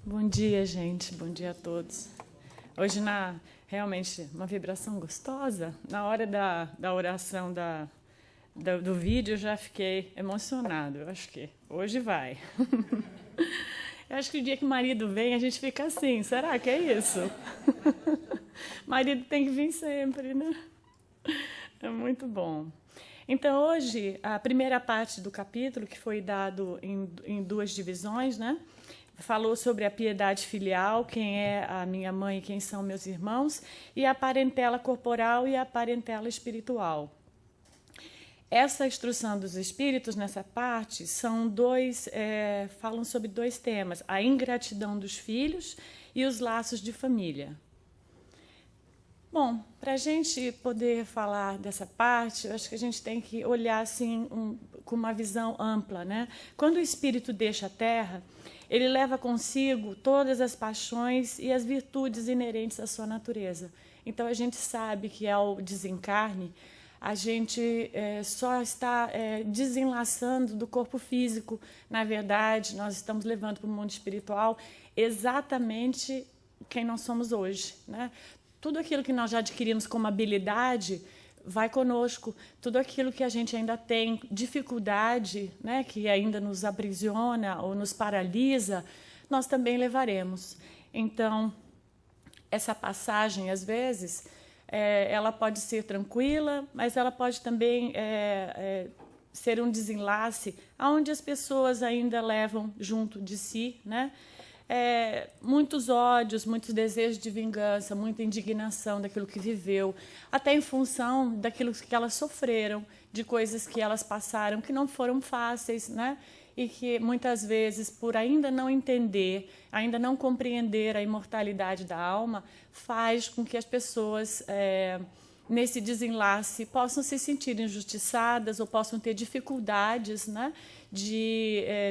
Bom dia, gente. Bom dia a todos. Hoje, realmente, uma vibração gostosa. Na hora da oração do vídeo, eu já fiquei emocionado. Eu acho que hoje vai. Eu acho que o dia que o marido vem, a gente fica assim. Será que é isso? Marido tem que vir sempre, né? É muito bom. Então, hoje, a primeira parte do capítulo, que foi dado em duas divisões, né? Falou sobre a piedade filial, quem é a minha mãe e quem são meus irmãos, e a parentela corporal e a parentela espiritual. Essa instrução dos espíritos, nessa parte, falam sobre dois temas, a ingratidão dos filhos e os laços de família. Bom, para a gente poder falar dessa parte, eu acho que a gente tem que olhar assim, com uma visão ampla, né? Quando o espírito deixa a Terra, ele leva consigo todas as paixões e as virtudes inerentes à sua natureza. Então, a gente sabe que, ao desencarne, a gente só está desenlaçando do corpo físico. Na verdade, nós estamos levando para o mundo espiritual exatamente quem nós somos hoje, né? Tudo aquilo que nós já adquirimos como habilidade vai conosco. Tudo aquilo que a gente ainda tem dificuldade, né, que ainda nos aprisiona ou nos paralisa, nós também levaremos. Então, essa passagem, às vezes, ela pode ser tranquila, mas ela pode também ser um desenlace onde as pessoas ainda levam junto de si, né? Muitos ódios, muitos desejos de vingança, muita indignação daquilo que viveu, até em função daquilo que elas sofreram, de coisas que elas passaram que não foram fáceis, né? E que muitas vezes, por ainda não entender, ainda não compreender a imortalidade da alma, faz com que as pessoas, nesse desenlace, possam se sentir injustiçadas ou possam ter dificuldades, né,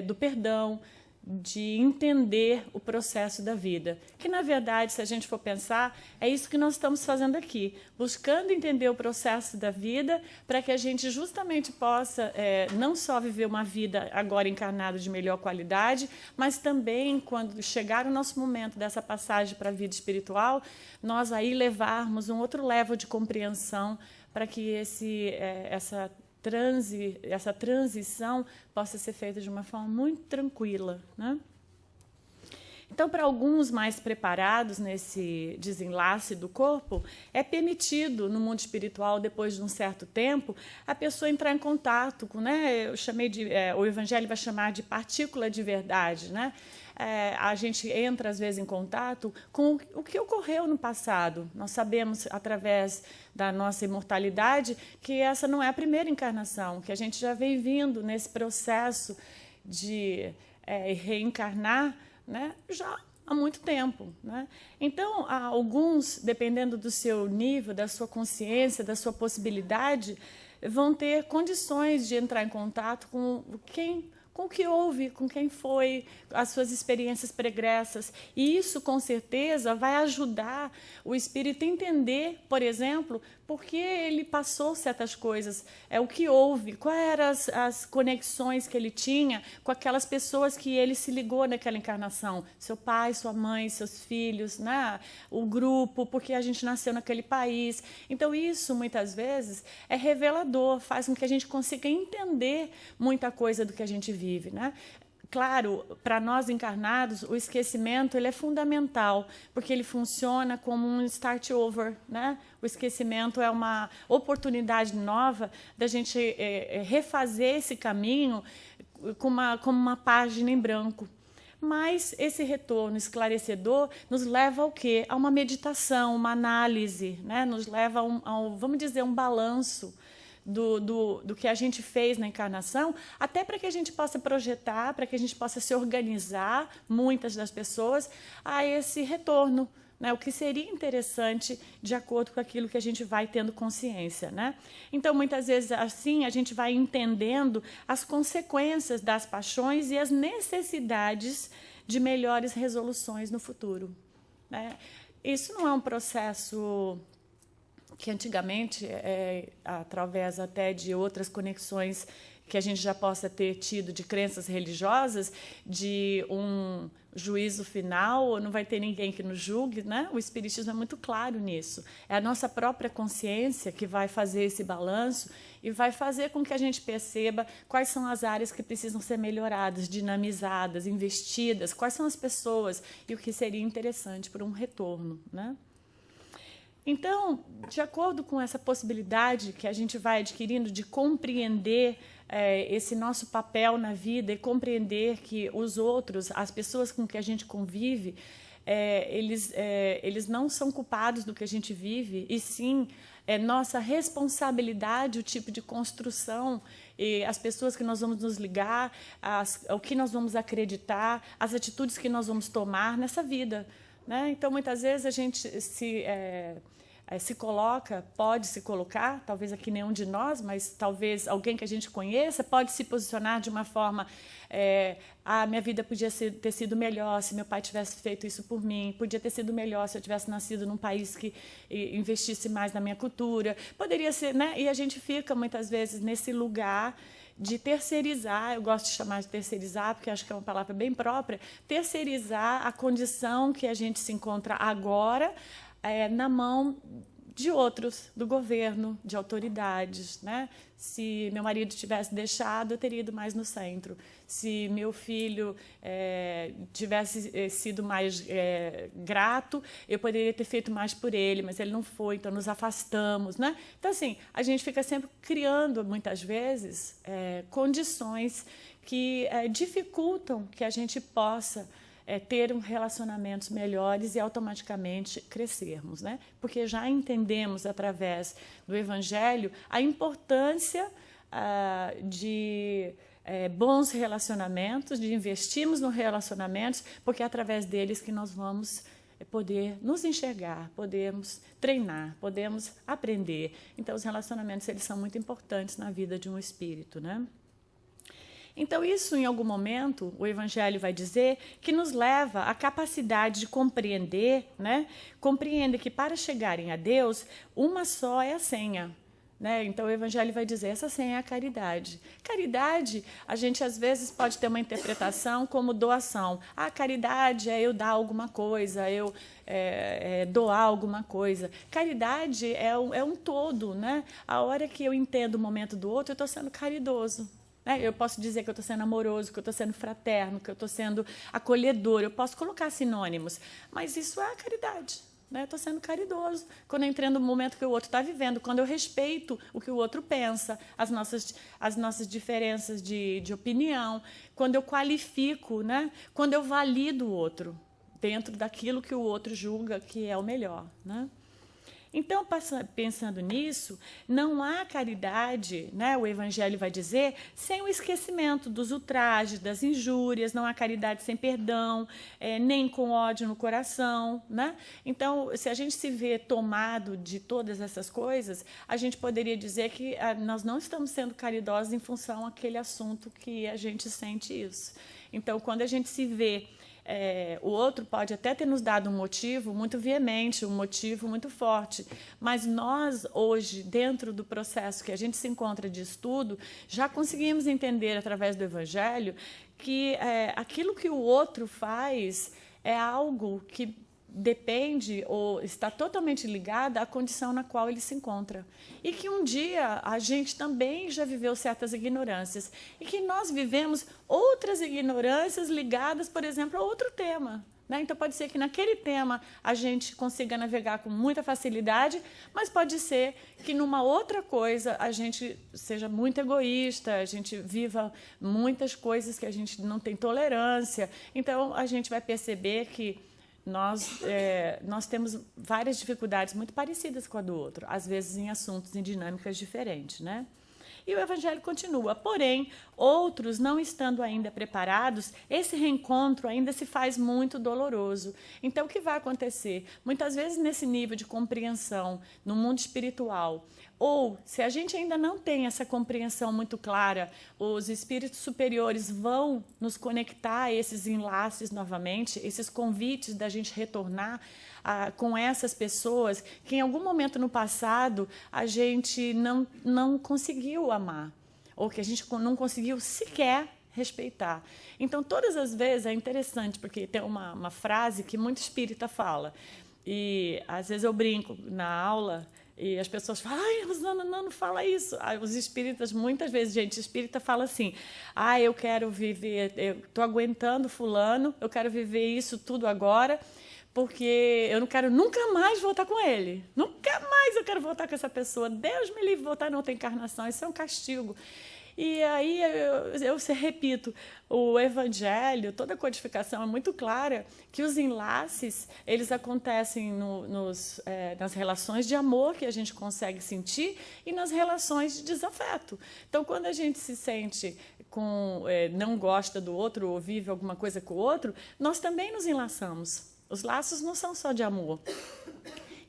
do perdão, de entender o processo da vida. Que, na verdade, se a gente for pensar, é isso que nós estamos fazendo aqui, buscando entender o processo da vida para que a gente justamente possa não só viver uma vida agora encarnada de melhor qualidade, mas também, quando chegar o nosso momento dessa passagem para a vida espiritual, nós aí levarmos um outro level de compreensão para que essa transição possa ser feita de uma forma muito tranquila, né? Então, para alguns mais preparados nesse desenlace do corpo, é permitido, no mundo espiritual, depois de um certo tempo, a pessoa entrar em contato com, né, o Evangelho vai chamar de partícula de verdade, né? A gente entra, às vezes, em contato com o que ocorreu no passado. Nós sabemos, através da nossa imortalidade, que essa não é a primeira encarnação, que a gente já vem vindo nesse processo de reencarnar, né, já há muito tempo, né? Então, alguns, dependendo do seu nível, da sua consciência, da sua possibilidade, vão ter condições de entrar em contato com o que houve, com quem foi, as suas experiências pregressas. E isso, com certeza, vai ajudar o espírito a entender, por exemplo, por que ele passou certas coisas, o que houve, quais eram as conexões que ele tinha com aquelas pessoas que ele se ligou naquela encarnação, seu pai, sua mãe, seus filhos, né? O grupo, porque a gente nasceu naquele país. Então, isso, muitas vezes, é revelador, faz com que a gente consiga entender muita coisa do que a gente vive, né? Claro, para nós encarnados, o esquecimento ele é fundamental, porque ele funciona como um start over, né? O esquecimento é uma oportunidade nova da gente refazer esse caminho como uma página em branco. Mas esse retorno esclarecedor nos leva ao quê? A uma meditação, uma análise, né? Nos leva vamos dizer, um balanço do que a gente fez na encarnação, até para que a gente possa projetar, para que a gente possa se organizar, muitas das pessoas, a esse retorno, né? O que seria interessante de acordo com aquilo que a gente vai tendo consciência, né? Então, muitas vezes, assim, a gente vai entendendo as consequências das paixões e as necessidades de melhores resoluções no futuro, né? Isso não é um processo que antigamente, através até de outras conexões que a gente já possa ter tido de crenças religiosas, de um juízo final, ou não vai ter ninguém que nos julgue, né? O Espiritismo é muito claro nisso. É a nossa própria consciência que vai fazer esse balanço e vai fazer com que a gente perceba quais são as áreas que precisam ser melhoradas, dinamizadas, investidas, quais são as pessoas e o que seria interessante para um retorno, né? Então, de acordo com essa possibilidade que a gente vai adquirindo de compreender esse nosso papel na vida e compreender que os outros, as pessoas com que a gente convive, eles não são culpados do que a gente vive, e sim é nossa responsabilidade o tipo de construção e as pessoas que nós vamos nos ligar, o que nós vamos acreditar, as atitudes que nós vamos tomar nessa vida, né? Então, muitas vezes a gente se coloca, pode se colocar, talvez aqui nenhum de nós, mas talvez alguém que a gente conheça, pode se posicionar de uma forma, minha vida podia ter sido melhor se meu pai tivesse feito isso por mim, podia ter sido melhor se eu tivesse nascido num país que investisse mais na minha cultura, poderia ser, né? E a gente fica, muitas vezes, nesse lugar de terceirizar, eu gosto de chamar de terceirizar, porque acho que é uma palavra bem própria, terceirizar a condição que a gente se encontra agora na mão de outros, do governo, de autoridades, né? Se meu marido tivesse deixado, eu teria ido mais no centro. Se meu filho tivesse sido mais grato, eu poderia ter feito mais por ele, mas ele não foi, então nos afastamos, né? Então, assim, a gente fica sempre criando, muitas vezes, condições que dificultam que a gente possa ter relacionamentos melhores e automaticamente crescermos, né? Porque já entendemos, através do Evangelho, a importância de bons relacionamentos, de investirmos nos relacionamentos, porque é através deles que nós vamos poder nos enxergar, podemos treinar, podemos aprender. Então, os relacionamentos, eles são muito importantes na vida de um espírito, né? Então, isso, em algum momento, o Evangelho vai dizer que nos leva à capacidade de compreender, né? Compreender que, para chegarem a Deus, uma só é a senha, né? Então, o Evangelho vai dizer, essa senha é a caridade. Caridade, a gente, às vezes, pode ter uma interpretação como doação. A caridade é eu dar alguma coisa, eu doar alguma coisa. Caridade é um todo, né? A hora que eu entendo o momento do outro, eu estou sendo caridoso. Eu posso dizer que eu estou sendo amoroso, que eu estou sendo fraterno, que eu estou sendo acolhedor, eu posso colocar sinônimos, mas isso é a caridade, né? Eu estou sendo caridoso quando eu entendo o momento que o outro está vivendo, quando eu respeito o que o outro pensa, as nossas diferenças de opinião, quando eu qualifico, né? Quando eu valido o outro dentro daquilo que o outro julga que é o melhor, né? Então, pensando nisso, não há caridade, né, o Evangelho vai dizer, sem o esquecimento dos ultrajes, das injúrias, não há caridade sem perdão, nem com ódio no coração, né? Então, se a gente se vê tomado de todas essas coisas, a gente poderia dizer que nós não estamos sendo caridosos em função àquele assunto que a gente sente isso. Então, quando a gente se vê o outro pode até ter nos dado um motivo muito veemente, um motivo muito forte, mas nós, hoje, dentro do processo que a gente se encontra de estudo, já conseguimos entender, através do Evangelho, que aquilo que o outro faz é algo que depende ou está totalmente ligada à condição na qual ele se encontra. E que um dia a gente também já viveu certas ignorâncias. E que nós vivemos outras ignorâncias ligadas, por exemplo, a outro tema, né? Então, pode ser que naquele tema a gente consiga navegar com muita facilidade, mas pode ser que numa outra coisa a gente seja muito egoísta, a gente viva muitas coisas que a gente não tem tolerância. Então, a gente vai perceber que nós temos várias dificuldades muito parecidas com a do outro, às vezes em assuntos, em dinâmicas diferentes, né? E o Evangelho continua. Porém, outros, não estando ainda preparados, esse reencontro ainda se faz muito doloroso. Então, o que vai acontecer? Muitas vezes, nesse nível de compreensão, no mundo espiritual, ou, se a gente ainda não tem essa compreensão muito clara, os espíritos superiores vão nos conectar a esses enlaces novamente, esses convites da gente retornar com essas pessoas que, em algum momento no passado, a gente não conseguiu amar. ou que a gente não conseguiu sequer respeitar. Então, todas as vezes é interessante, porque tem uma frase que muito espírita fala, e às vezes eu brinco na aula e as pessoas falam, ai, Rosana, não fala isso. Aí, os espíritas, muitas vezes, gente espírita fala assim, eu quero viver, eu estou aguentando fulano, eu quero viver isso tudo agora, porque eu não quero nunca mais voltar com ele. Nunca mais eu quero voltar com essa pessoa. Deus me livre de voltar em outra encarnação, isso é um castigo. E aí eu repito, o Evangelho, toda a codificação é muito clara que os enlaces, eles acontecem nas relações de amor que a gente consegue sentir e nas relações de desafeto. Então, quando a gente se sente não gosta do outro ou vive alguma coisa com o outro, nós também nos enlaçamos. Os laços não são só de amor.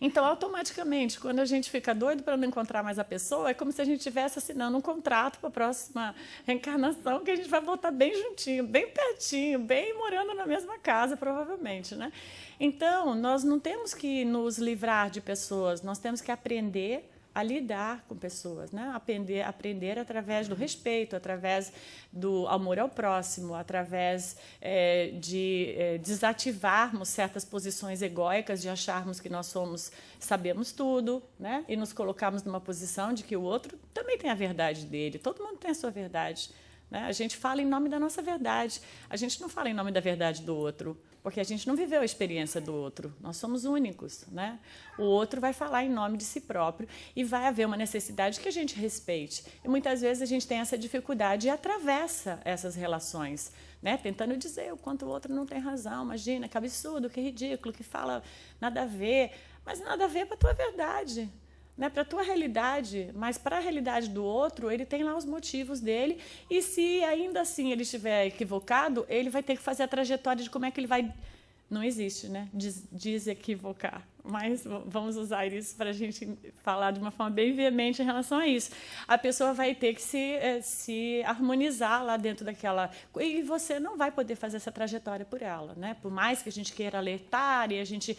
Então, automaticamente, quando a gente fica doido para não encontrar mais a pessoa, é como se a gente estivesse assinando um contrato para a próxima reencarnação, que a gente vai voltar bem juntinho, bem pertinho, bem morando na mesma casa, provavelmente, né? Então, nós não temos que nos livrar de pessoas, nós temos que aprender a lidar com pessoas, né? Aprender através do respeito, através do amor ao próximo, através de desativarmos certas posições egóicas, de acharmos que nós sabemos tudo, né? E nos colocarmos numa posição de que o outro também tem a verdade dele, todo mundo tem a sua verdade, né? A gente fala em nome da nossa verdade, a gente não fala em nome da verdade do outro, porque a gente não viveu a experiência do outro. Nós somos únicos, né? O outro vai falar em nome de si próprio e vai haver uma necessidade que a gente respeite. E muitas vezes a gente tem essa dificuldade e atravessa essas relações, né? Tentando dizer o quanto o outro não tem razão. Imagina, que absurdo, que ridículo, que fala nada a ver. Mas nada a ver para a tua verdade, né, para a tua realidade, mas para a realidade do outro, ele tem lá os motivos dele, e se ainda assim ele estiver equivocado, ele vai ter que fazer a trajetória de como é que ele vai... Não existe, né? Desequivocar. Mas vamos usar isso para a gente falar de uma forma bem veemente em relação a isso. A pessoa vai ter que se harmonizar lá dentro daquela... E você não vai poder fazer essa trajetória por ela, né? Por mais que a gente queira alertar, e a gente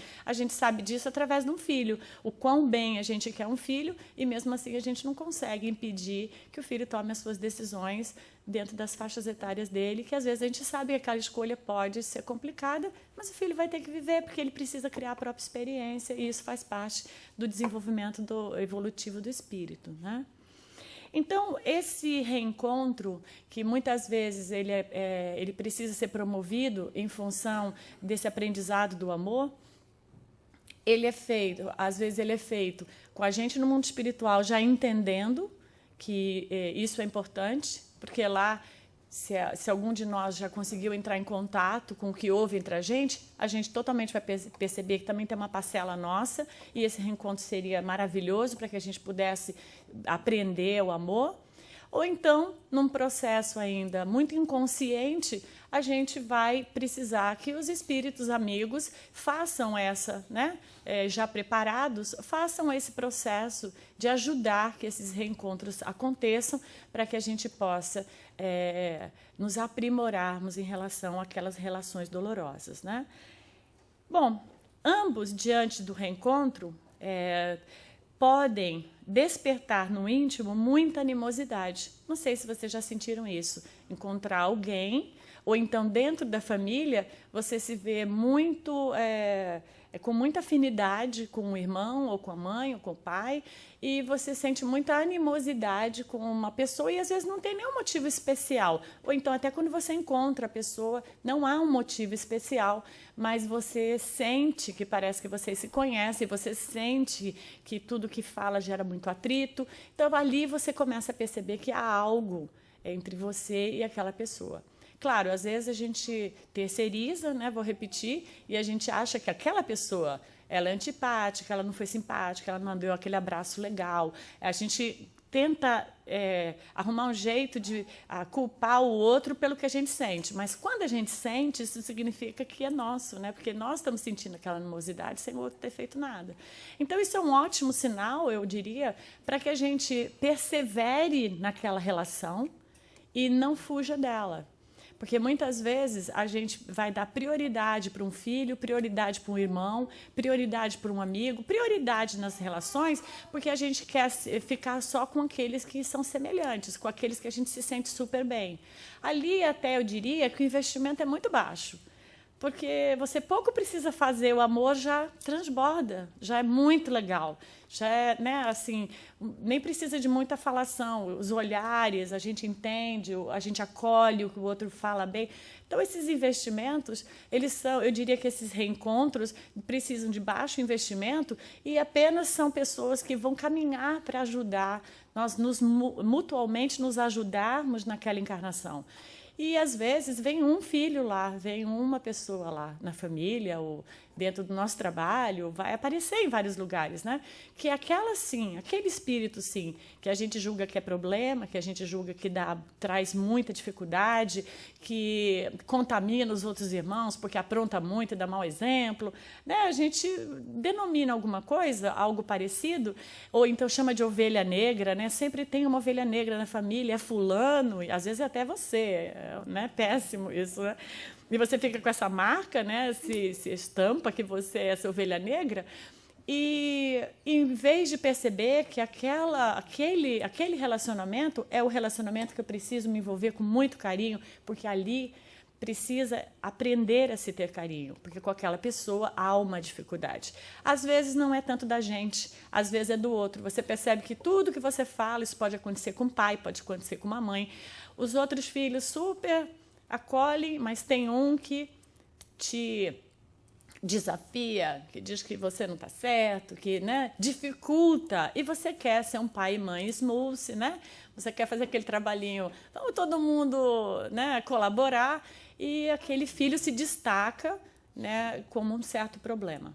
sabe disso através de um filho. O quão bem a gente quer um filho, e mesmo assim a gente não consegue impedir que o filho tome as suas decisões dentro das faixas etárias dele, que às vezes a gente sabe que aquela escolha pode ser complicada, mas o filho vai ter que viver, porque ele precisa criar a própria experiência, e isso faz parte do desenvolvimento evolutivo do espírito, né? Então, esse reencontro, que muitas vezes ele precisa ser promovido em função desse aprendizado do amor, às vezes ele é feito com a gente no mundo espiritual já entendendo que isso é importante, porque lá, se algum de nós já conseguiu entrar em contato com o que houve entre a gente totalmente vai perceber que também tem uma parcela nossa, e esse reencontro seria maravilhoso para que a gente pudesse aprender o amor. Ou então, num processo ainda muito inconsciente, a gente vai precisar que os espíritos amigos façam já preparados, façam esse processo de ajudar que esses reencontros aconteçam, para que a gente possa nos aprimorarmos em relação àquelas relações dolorosas, né? Bom, ambos, diante do reencontro, podem despertar no íntimo muita animosidade. Não sei se vocês já sentiram isso. Encontrar alguém, ou então dentro da família, você se vê muito... com muita afinidade com o irmão, ou com a mãe, ou com o pai, e você sente muita animosidade com uma pessoa e às vezes não tem nenhum motivo especial. Ou então, até quando você encontra a pessoa, não há um motivo especial, mas você sente que parece que vocês se conhecem, você sente que tudo que fala gera muito atrito. Então, ali você começa a perceber que há algo entre você e aquela pessoa. Claro, às vezes a gente terceiriza, né, vou repetir, e a gente acha que aquela pessoa ela é antipática, ela não foi simpática, ela não deu aquele abraço legal. A gente tenta arrumar um jeito de culpar o outro pelo que a gente sente, mas quando a gente sente, isso significa que é nosso, né? Porque nós estamos sentindo aquela animosidade sem o outro ter feito nada. Então, isso é um ótimo sinal, eu diria, para que a gente persevere naquela relação e não fuja dela. Porque muitas vezes a gente vai dar prioridade para um filho, prioridade para um irmão, prioridade para um amigo, prioridade nas relações, porque a gente quer ficar só com aqueles que são semelhantes, com aqueles que a gente se sente super bem. Ali até eu diria que o investimento é muito baixo. Porque você pouco precisa fazer, o amor já transborda, já é muito legal. Já é, né, assim, nem precisa de muita falação, os olhares, a gente entende, a gente acolhe o que o outro fala bem. Então, esses investimentos, eles são, eu diria que esses reencontros precisam de baixo investimento e apenas são pessoas que vão caminhar para ajudar, nós mutualmente nos ajudarmos naquela encarnação. E, às vezes, vem um filho lá, vem uma pessoa lá na família ou dentro do nosso trabalho, vai aparecer em vários lugares, né? Que aquela sim, aquele espírito sim, que a gente julga que é problema, que a gente julga que traz muita dificuldade, que contamina os outros irmãos porque apronta muito e dá mau exemplo, né? A gente denomina alguma coisa, algo parecido, ou então chama de ovelha negra, né? Sempre tem uma ovelha negra na família, é fulano, e às vezes é até você, né? Péssimo isso, né? E você fica com essa marca, né? Se estampa que você é essa ovelha negra, e em vez de perceber que aquele relacionamento é o relacionamento que eu preciso me envolver com muito carinho, porque ali precisa aprender a se ter carinho, porque com aquela pessoa há uma dificuldade. Às vezes não é tanto da gente, às vezes é do outro. Você percebe que tudo que você fala, isso pode acontecer com o pai, pode acontecer com uma mãe. Os outros filhos super acolhem, mas tem um que te desafia, que diz que você não está certo, que, né, dificulta, e você quer ser um pai e mãe smooth, né? Você quer fazer aquele trabalhinho, vamos todo mundo, né, colaborar, e aquele filho se destaca, né, como um certo problema.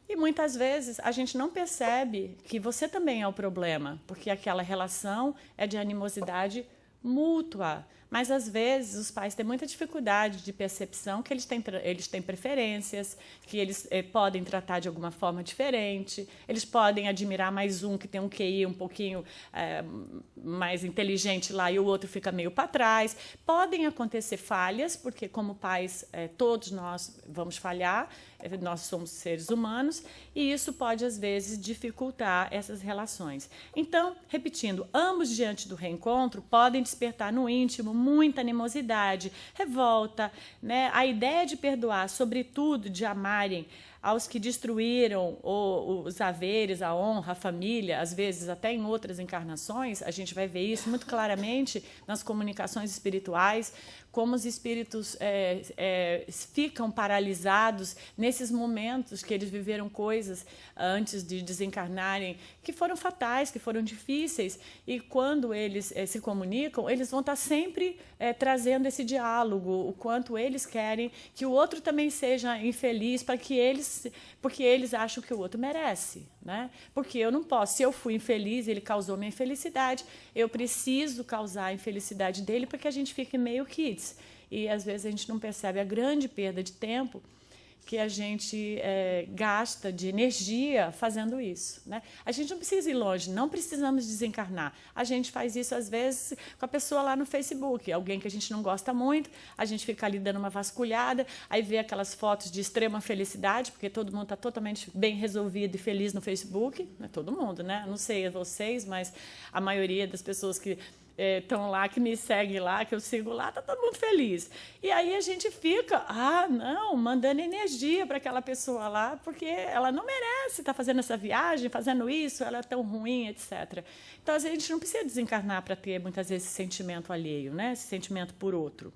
E muitas vezes a gente não percebe que você também é o problema, porque aquela relação é de animosidade mútua. Mas, às vezes, os pais têm muita dificuldade de percepção que eles têm preferências, que eles podem tratar de alguma forma diferente, eles podem admirar mais um que tem um QI um pouquinho mais inteligente lá e o outro fica meio para trás. Podem acontecer falhas, porque, como pais, todos nós vamos falhar, nós somos seres humanos, e isso pode, às vezes, dificultar essas relações. Então, repetindo, ambos, diante do reencontro, podem despertar no íntimo muita animosidade, revolta, né? A ideia de perdoar, sobretudo de amarem aos que destruíram os haveres, a honra, a família, às vezes até em outras encarnações, a gente vai ver isso muito claramente nas comunicações espirituais, como os espíritos ficam paralisados nesses momentos que eles viveram coisas antes de desencarnarem, que foram fatais, que foram difíceis, e quando eles se comunicam, eles vão estar sempre trazendo esse diálogo, o quanto eles querem que o outro também seja infeliz, porque eles acham que o outro merece, né? Porque eu não posso, se eu fui infeliz, ele causou minha infelicidade, eu preciso causar a infelicidade dele para que a gente fique meio kids. E, às vezes, a gente não percebe a grande perda de tempo que a gente gasta de energia fazendo isso, né? A gente não precisa ir longe, não precisamos desencarnar. A gente faz isso, às vezes, com a pessoa lá no Facebook, alguém que a gente não gosta muito, a gente fica ali dando uma vasculhada, aí vê aquelas fotos de extrema felicidade, porque todo mundo está totalmente bem resolvido e feliz no Facebook, não é todo mundo, né? Não sei vocês, mas a maioria das pessoas que estão lá, que me seguem lá, que eu sigo lá, está todo mundo feliz. E aí a gente fica, mandando energia para aquela pessoa lá, porque ela não merece estar fazendo essa viagem, fazendo isso, ela é tão ruim, etc. Então, a gente não precisa desencarnar para ter, muitas vezes, esse sentimento alheio, né? Esse sentimento por outro.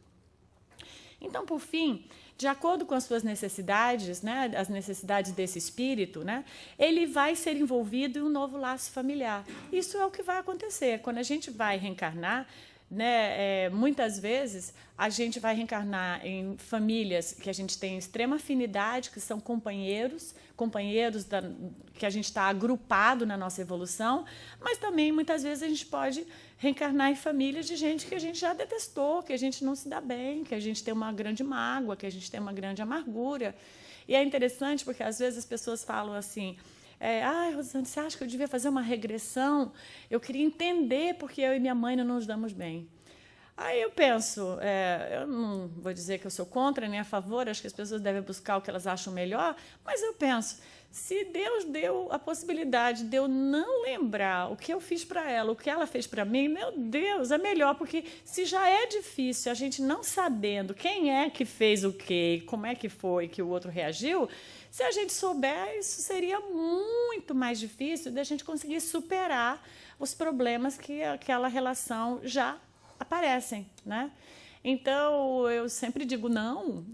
Então, por fim, de acordo com as suas necessidades, né, as necessidades desse espírito, né, ele vai ser envolvido em um novo laço familiar. Isso é o que vai acontecer. Quando a gente vai reencarnar, né, muitas vezes a gente vai reencarnar em famílias que a gente tem extrema afinidade, que são companheiros que a gente está agrupado na nossa evolução, mas também muitas vezes a gente pode reencarnar em famílias de gente que a gente já detestou, que a gente não se dá bem, que a gente tem uma grande mágoa, que a gente tem uma grande amargura. E é interessante porque às vezes as pessoas falam assim: Rosane, você acha que eu devia fazer uma regressão? Eu queria entender porque eu e minha mãe não nos damos bem. Aí eu penso, eu não vou dizer que eu sou contra nem a favor, acho que as pessoas devem buscar o que elas acham melhor, mas eu penso, se Deus deu a possibilidade de eu não lembrar o que eu fiz para ela, o que ela fez para mim, meu Deus, é melhor, porque se já é difícil a gente não sabendo quem é que fez o quê, como é que foi que o outro reagiu, se a gente souber, isso seria muito mais difícil de a gente conseguir superar os problemas que aquela relação já aparecem, né? Então, eu sempre digo, não,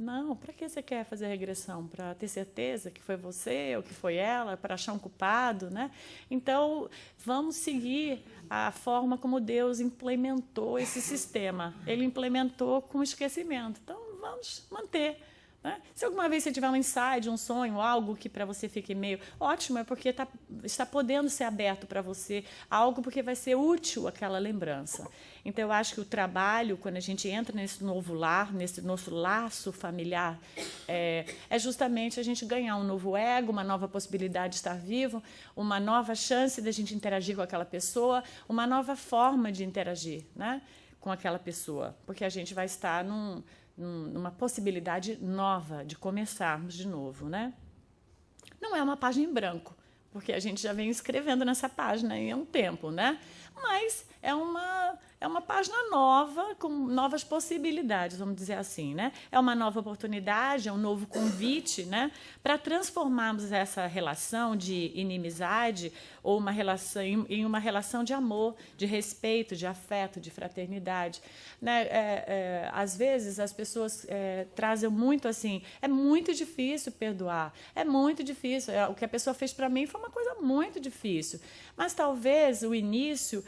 para que você quer fazer regressão? Para ter certeza que foi você ou que foi ela, para achar um culpado, né? Então, vamos seguir a forma como Deus implementou esse sistema. Ele implementou com esquecimento. Então, vamos manter. Né? Se alguma vez você tiver um insight, um sonho, algo que para você fique meio ótimo, é porque está podendo ser aberto para você, algo porque vai ser útil aquela lembrança. Então, eu acho que o trabalho, quando a gente entra nesse novo lar, nesse nosso laço familiar, é justamente a gente ganhar um novo ego, uma nova possibilidade de estar vivo, uma nova chance de a gente interagir com aquela pessoa, uma nova forma de interagir, né, com aquela pessoa, porque a gente vai estar numa possibilidade nova de começarmos de novo, né? Não é uma página em branco, porque a gente já vem escrevendo nessa página há um tempo, né? Mas é uma página nova, com novas possibilidades, vamos dizer assim, né? É uma nova oportunidade, é um novo convite, né? Para transformarmos essa relação de inimizade ou uma relação em uma relação de amor, de respeito, de afeto, de fraternidade, né? Às vezes as pessoas trazem muito assim, é muito difícil perdoar, é muito difícil. O que a pessoa fez para mim foi uma coisa muito difícil, mas talvez o início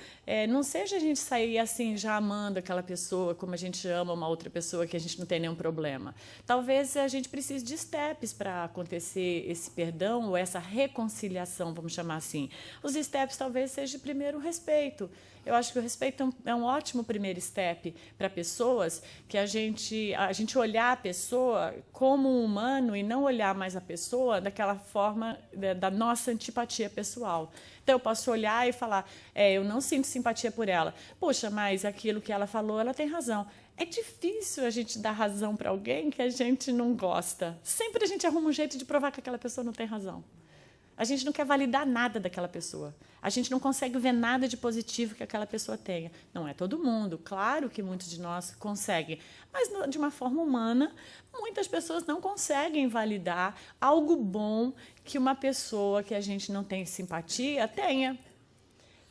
não seja a gente sair assim já amando aquela pessoa como a gente ama uma outra pessoa que a gente não tem nenhum problema. Talvez a gente precise de steps para acontecer esse perdão ou essa reconciliação, vamos chamar assim. Os steps talvez seja primeiro o respeito. Eu acho que o respeito é um ótimo primeiro step para pessoas, que a gente olhar a pessoa como um humano e não olhar mais a pessoa daquela forma da nossa antipatia pessoal. Então, eu posso olhar e falar, eu não sinto simpatia por ela. Poxa, mas aquilo que ela falou, ela tem razão. É difícil a gente dar razão para alguém que a gente não gosta. Sempre a gente arruma um jeito de provar que aquela pessoa não tem razão. A gente não quer validar nada daquela pessoa. A gente não consegue ver nada de positivo que aquela pessoa tenha. Não é todo mundo, claro que muitos de nós conseguem, mas de uma forma humana, muitas pessoas não conseguem validar algo bom que uma pessoa que a gente não tem simpatia tenha.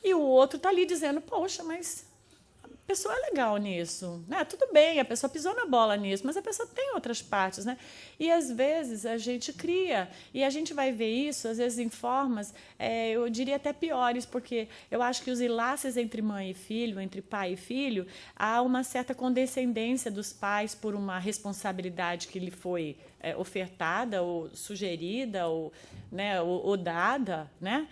E o outro está ali dizendo, poxa, mas a pessoa é legal nisso, né? Tudo bem, a pessoa pisou na bola nisso, mas a pessoa tem outras partes, né? E às vezes a gente cria, e a gente vai ver isso, às vezes em formas, eu diria até piores, porque eu acho que os enlaces entre mãe e filho, entre pai e filho, há uma certa condescendência dos pais por uma responsabilidade que lhe foi ofertada, ou sugerida, ou, né, ou dada, né?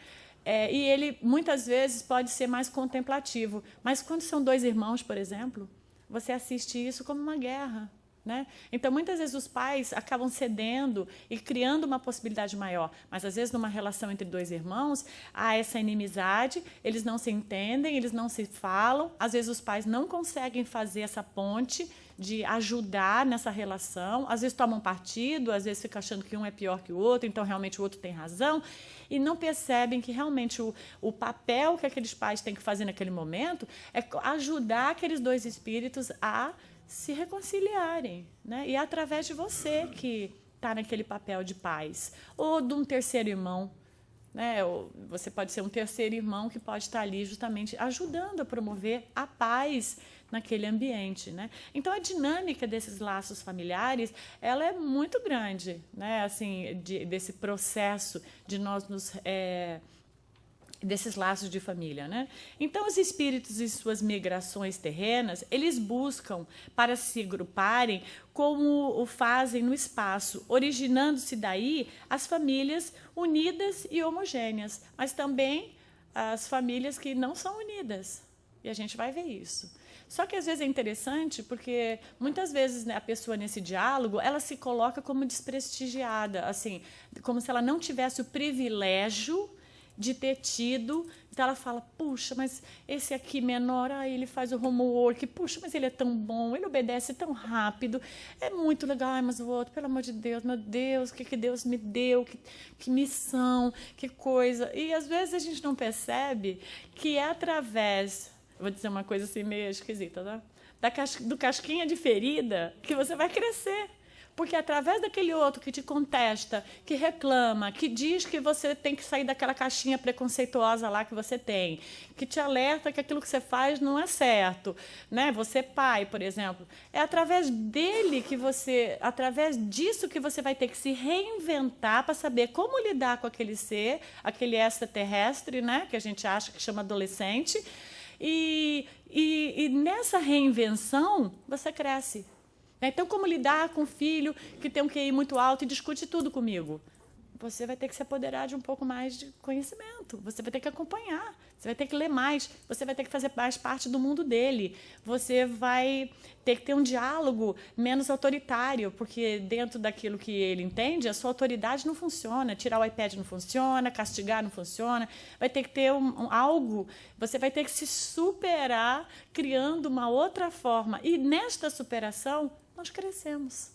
E ele, muitas vezes, pode ser mais contemplativo. Mas quando são dois irmãos, por exemplo, você assiste isso como uma guerra. Né? Então, muitas vezes, os pais acabam cedendo e criando uma possibilidade maior. Mas, às vezes, numa relação entre dois irmãos, há essa inimizade, eles não se entendem, eles não se falam. Às vezes, os pais não conseguem fazer essa ponte de ajudar nessa relação. Às vezes, tomam partido, às vezes, ficam achando que um é pior que o outro, então, realmente, o outro tem razão. E não percebem que, realmente, o papel que aqueles pais têm que fazer naquele momento é ajudar aqueles dois espíritos a se reconciliarem, né? E é através de você que está naquele papel de paz, ou de um terceiro irmão, né? Ou você pode ser um terceiro irmão que pode estar ali justamente ajudando a promover a paz naquele ambiente, né? Então, a dinâmica desses laços familiares, ela é muito grande, né? Assim, desse processo de nós nos desses laços de família, né? Então, os espíritos em suas migrações terrenas, eles buscam para se agruparem como o fazem no espaço, originando-se daí as famílias unidas e homogêneas, mas também as famílias que não são unidas. E a gente vai ver isso. Só que, às vezes, é interessante porque, muitas vezes, né, a pessoa, nesse diálogo, ela se coloca como desprestigiada, assim, como se ela não tivesse o privilégio de ter tido. Então, ela fala, puxa, mas esse aqui menor, ele faz o homework, puxa, mas ele é tão bom, ele obedece tão rápido, é muito legal, mas o outro, pelo amor de Deus, meu Deus, o que Deus me deu, que missão, que coisa. E, às vezes, a gente não percebe que é através, vou dizer uma coisa assim meio esquisita, tá? Do casquinha de ferida que você vai crescer. Porque através daquele outro que te contesta, que reclama, que diz que você tem que sair daquela caixinha preconceituosa lá que você tem, que te alerta que aquilo que você faz não é certo, né? Você pai, por exemplo, é através dele através disso que você vai ter que se reinventar para saber como lidar com aquele ser, aquele extraterrestre, né? Que a gente acha que chama adolescente. E nessa reinvenção, você cresce. Então, como lidar com um filho que tem um QI muito alto e discute tudo comigo? Você vai ter que se apoderar de um pouco mais de conhecimento. Você vai ter que acompanhar. Você vai ter que ler mais. Você vai ter que fazer mais parte do mundo dele. Você vai ter que ter um diálogo menos autoritário, porque dentro daquilo que ele entende, a sua autoridade não funciona. Tirar o iPad não funciona, castigar não funciona. Vai ter que ter algo. Você vai ter que se superar criando uma outra forma. E nesta superação, nós crescemos.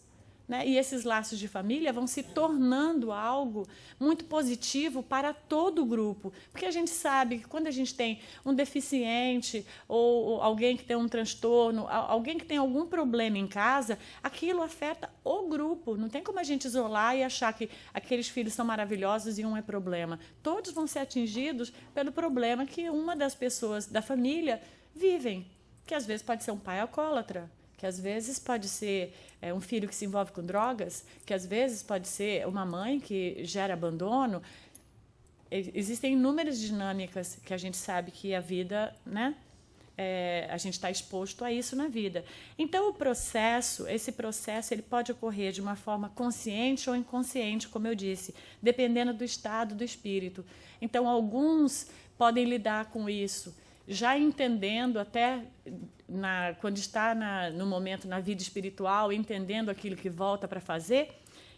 Né? E esses laços de família vão se tornando algo muito positivo para todo o grupo. Porque a gente sabe que quando a gente tem um deficiente ou alguém que tem um transtorno, alguém que tem algum problema em casa, aquilo afeta o grupo. Não tem como a gente isolar e achar que aqueles filhos são maravilhosos e um é problema. Todos vão ser atingidos pelo problema que uma das pessoas da família vivem. Que às vezes pode ser um pai alcoólatra, que às vezes pode ser um filho que se envolve com drogas, que às vezes pode ser uma mãe que gera abandono. Existem inúmeras dinâmicas que a gente sabe que a vida, né? A gente está exposto a isso na vida. Então, esse processo ele pode ocorrer de uma forma consciente ou inconsciente, como eu disse, dependendo do estado do espírito. Então, alguns podem lidar com isso já entendendo até quando está no momento na vida espiritual, entendendo aquilo que volta para fazer,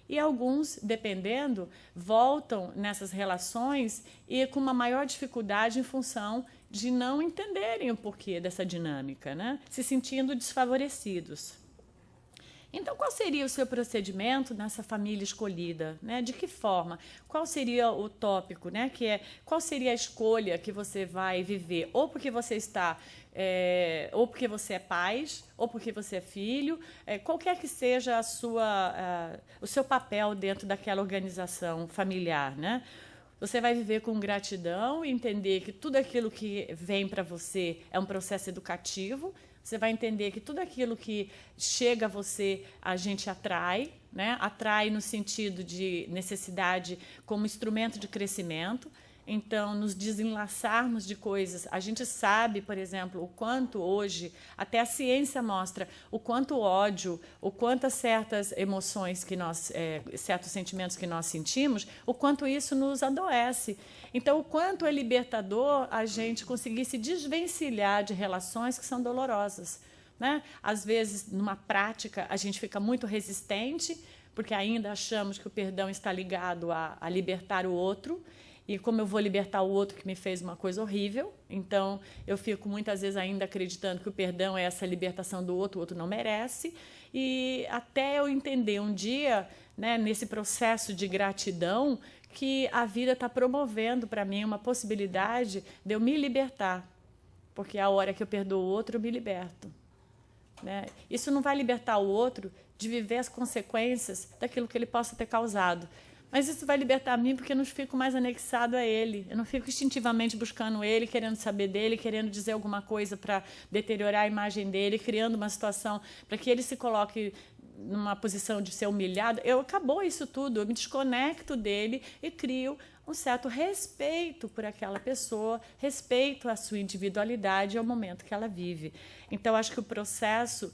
e alguns, dependendo, voltam nessas relações e com uma maior dificuldade em função de não entenderem o porquê dessa dinâmica, né? Se sentindo desfavorecidos. Então, qual seria o seu procedimento nessa família escolhida? Né? De que forma? Qual seria o tópico? Né? Qual seria a escolha que você vai viver? Ou porque você está, ou porque você é pai, ou porque você é filho, qualquer que seja o seu papel dentro daquela organização familiar, né? Você vai viver com gratidão e entender que tudo aquilo que vem para você é um processo educativo. Você vai entender que tudo aquilo que chega a você, a gente atrai, né? Atrai no sentido de necessidade como instrumento de crescimento. Então, nos desenlaçarmos de coisas. A gente sabe, por exemplo, o quanto hoje, até a ciência mostra, o quanto ódio, o quanto certas emoções certos sentimentos que nós sentimos, o quanto isso nos adoece. Então, o quanto é libertador a gente conseguir se desvencilhar de relações que são dolorosas. Né? Às vezes, numa prática, a gente fica muito resistente, porque ainda achamos que o perdão está ligado a libertar o outro. E como eu vou libertar o outro que me fez uma coisa horrível, então eu fico muitas vezes ainda acreditando que o perdão é essa libertação do outro, o outro não merece. E até eu entender um dia, né, nesse processo de gratidão, que a vida está promovendo para mim uma possibilidade de eu me libertar. Porque a hora que eu perdoo o outro, eu me liberto. Né? Isso não vai libertar o outro de viver as consequências daquilo que ele possa ter causado. Mas isso vai libertar a mim porque eu não fico mais anexado a ele. Eu não fico instintivamente buscando ele, querendo saber dele, querendo dizer alguma coisa para deteriorar a imagem dele, criando uma situação para que ele se coloque numa posição de ser humilhado. Acabou isso tudo, eu me desconecto dele e crio um certo respeito por aquela pessoa, respeito à sua individualidade e ao momento que ela vive. Então, acho que o processo...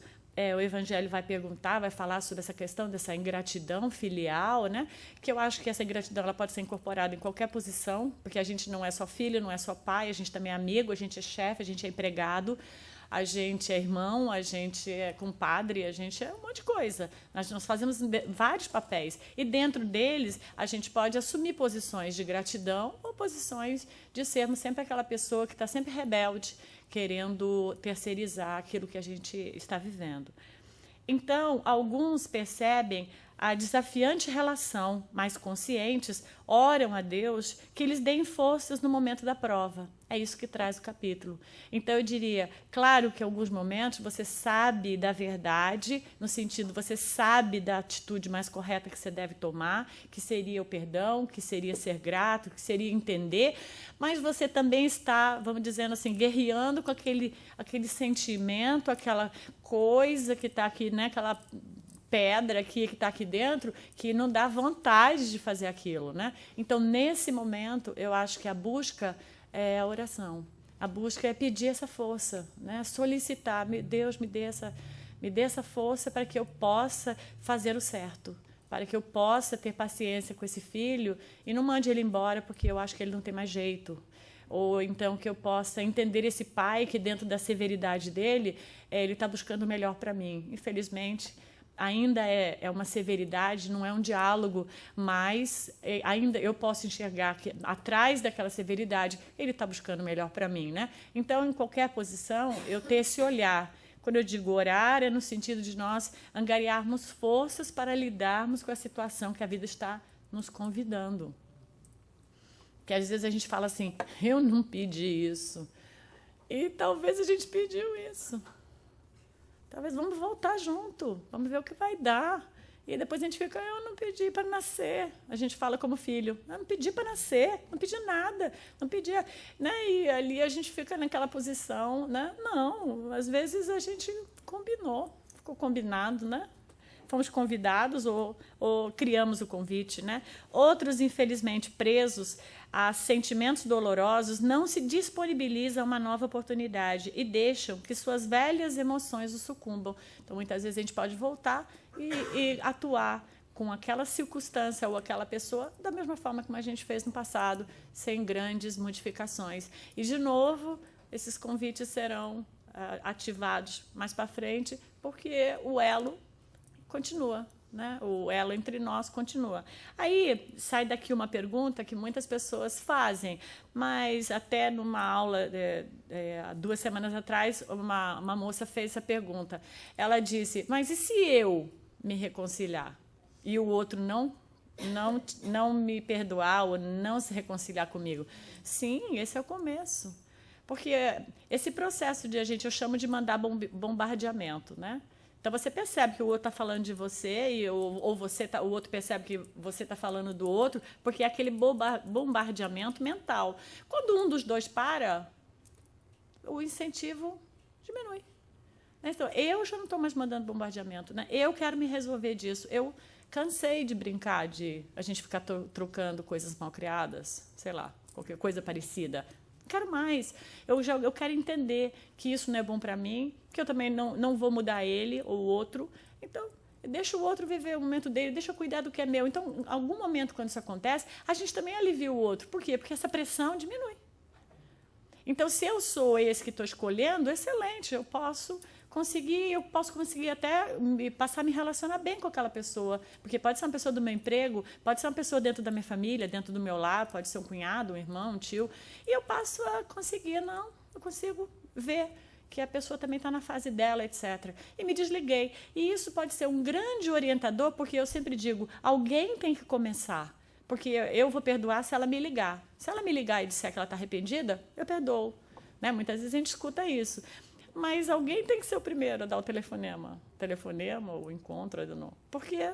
o Evangelho vai falar sobre essa questão dessa ingratidão filial, né? Que eu acho que essa ingratidão ela pode ser incorporada em qualquer posição, porque a gente não é só filho, não é só pai, a gente também é amigo, a gente é chefe, a gente é empregado, a gente é irmão, a gente é compadre, a gente é um monte de coisa. Nós fazemos vários papéis. E dentro deles, a gente pode assumir posições de gratidão ou posições de sermos sempre aquela pessoa que está sempre rebelde, querendo terceirizar aquilo que a gente está vivendo. Então, alguns percebem a desafiante relação, mais conscientes, oram a Deus que lhes deem forças no momento da prova. É isso que traz o capítulo. Então, eu diria, claro que em alguns momentos você sabe da verdade, no sentido, você sabe da atitude mais correta que você deve tomar, que seria o perdão, que seria ser grato, que seria entender, mas você também está, vamos dizendo assim, guerreando com aquele sentimento, aquela coisa que está aqui, né, aquela pedra aqui que está aqui dentro, que não dá vontade de fazer aquilo, né? Então, nesse momento, eu acho que a busca é a oração. A busca é pedir essa força, né? Solicitar, Deus me dê essa força para que eu possa fazer o certo, para que eu possa ter paciência com esse filho e não mande ele embora porque eu acho que ele não tem mais jeito. Ou então que eu possa entender esse pai que dentro da severidade dele, ele está buscando o melhor para mim. Infelizmente, ainda é uma severidade, não é um diálogo, mas ainda eu posso enxergar que atrás daquela severidade ele está buscando o melhor para mim, né? Então, em qualquer posição, eu ter esse olhar. Quando eu digo orar, é no sentido de nós angariarmos forças para lidarmos com a situação que a vida está nos convidando. Porque às vezes a gente fala assim, eu não pedi isso. E talvez a gente pediu isso. Talvez vamos voltar junto, vamos ver o que vai dar. E depois a gente fica, eu não pedi para nascer. A gente fala como filho, eu não pedi para nascer, não pedi nada, não pedi. Né? E ali a gente fica naquela posição, né? Não, às vezes a gente combinou, ficou combinado, né? Fomos convidados ou criamos o convite, né? Outros, infelizmente, presos a sentimentos dolorosos, não se disponibilizam a uma nova oportunidade e deixam que suas velhas emoções o sucumbam. Então, muitas vezes, a gente pode voltar e atuar com aquela circunstância ou aquela pessoa da mesma forma como a gente fez no passado, sem grandes modificações. E, de novo, esses convites serão ativados mais para frente, porque o elo continua, né? O elo entre nós continua. Aí sai daqui uma pergunta que muitas pessoas fazem, mas até numa aula, há 2 semanas atrás, uma moça fez essa pergunta. Ela disse, mas e se eu me reconciliar e o outro não me perdoar ou não se reconciliar comigo? Sim, esse é o começo. Porque esse processo de eu chamo de mandar bombardeamento, né? Então, você percebe que o outro está falando de você, ou o outro percebe que você está falando do outro, porque é aquele bombardeamento mental. Quando um dos dois para, o incentivo diminui. Então, eu já não estou mais mandando bombardeamento, né? Eu quero me resolver disso. Eu cansei de brincar, de a gente ficar trocando coisas mal criadas, sei lá, qualquer coisa parecida. Quero mais. Eu quero entender que isso não é bom para mim, que eu também não vou mudar ele ou o outro. Então, deixa o outro viver o momento dele, deixa eu cuidar do que é meu. Então, em algum momento, quando isso acontece, a gente também alivia o outro. Por quê? Porque essa pressão diminui. Então, se eu sou esse que estou escolhendo, excelente, eu posso conseguir até passar a me relacionar bem com aquela pessoa, porque pode ser uma pessoa do meu emprego, pode ser uma pessoa dentro da minha família, dentro do meu lar, pode ser um cunhado, um irmão, um tio, e eu passo a conseguir, eu consigo ver que a pessoa também está na fase dela, etc. E me desliguei. E isso pode ser um grande orientador, porque eu sempre digo, alguém tem que começar, porque eu vou perdoar se ela me ligar. Se ela me ligar e disser que ela está arrependida, eu perdoo. Né? Muitas vezes a gente escuta isso. Mas alguém tem que ser o primeiro a dar o telefonema ou o encontro, porque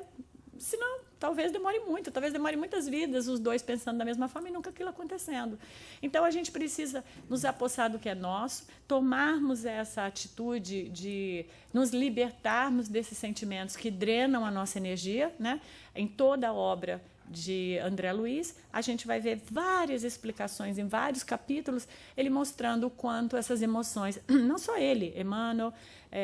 senão talvez demore muito, talvez demore muitas vidas, os dois pensando da mesma forma e nunca aquilo acontecendo. Então, a gente precisa nos apossar do que é nosso, tomarmos essa atitude de nos libertarmos desses sentimentos que drenam a nossa energia, né? Em toda a obra de André Luiz, a gente vai ver várias explicações em vários capítulos, ele mostrando o quanto essas emoções, não só ele, Emmanuel,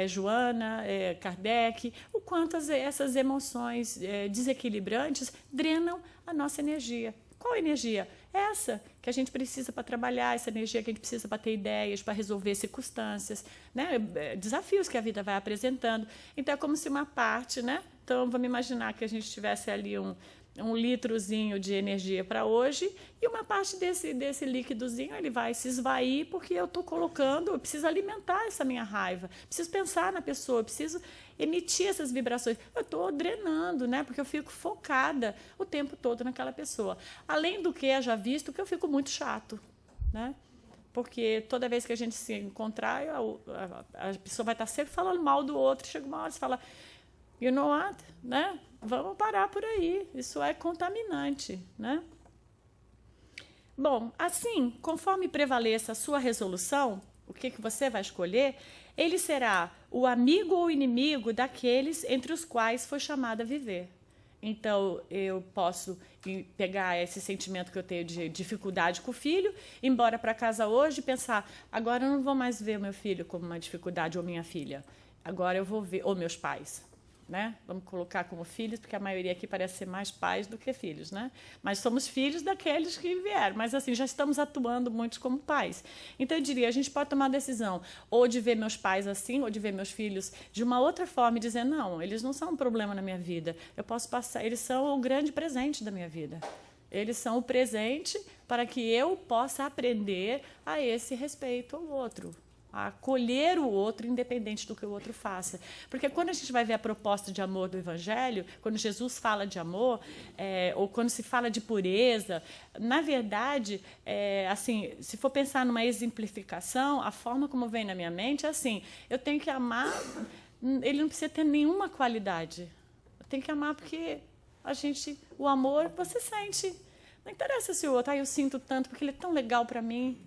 Joana, Kardec, o quanto essas emoções desequilibrantes drenam a nossa energia. Qual energia? Essa que a gente precisa para trabalhar, essa energia que a gente precisa para ter ideias, para resolver circunstâncias, né? Desafios que a vida vai apresentando. Então, é como se uma parte, né? Então, vamos imaginar que a gente tivesse ali um litrozinho de energia para hoje e uma parte desse líquidozinho ele vai se esvair porque eu estou colocando, eu preciso alimentar essa minha raiva, preciso pensar na pessoa, eu preciso emitir essas vibrações. Eu estou drenando, né? Porque eu fico focada o tempo todo naquela pessoa. Além do que, já visto que eu fico muito chato, né? Porque toda vez que a gente se encontrar, a pessoa vai estar sempre falando mal do outro, chega uma hora e fala, you know what, né? Vamos parar por aí, isso é contaminante, né? Bom, assim, conforme prevaleça a sua resolução, o que você vai escolher, ele será o amigo ou inimigo daqueles entre os quais foi chamado a viver. Então, eu posso pegar esse sentimento que eu tenho de dificuldade com o filho, ir embora para casa hoje e pensar, agora eu não vou mais ver meu filho como uma dificuldade ou minha filha, agora eu vou ver, ou meus pais. Né? Vamos colocar como filhos, porque a maioria aqui parece ser mais pais do que filhos, né? Mas somos filhos daqueles que vieram, mas assim, já estamos atuando muitos como pais. Então eu diria, a gente pode tomar a decisão ou de ver meus pais assim, ou de ver meus filhos de uma outra forma e dizer, não, eles não são um problema na minha vida, eu posso passar, eles são o grande presente da minha vida. Eles são o presente para que eu possa aprender a esse respeito ao outro, a acolher o outro, independente do que o outro faça. Porque quando a gente vai ver a proposta de amor do Evangelho, quando Jesus fala de amor, ou quando se fala de pureza, na verdade, assim, se for pensar numa exemplificação, a forma como vem na minha mente é assim, eu tenho que amar, ele não precisa ter nenhuma qualidade. Eu tenho que amar porque o amor, você sente. Não interessa se o outro, eu sinto tanto porque ele é tão legal para mim.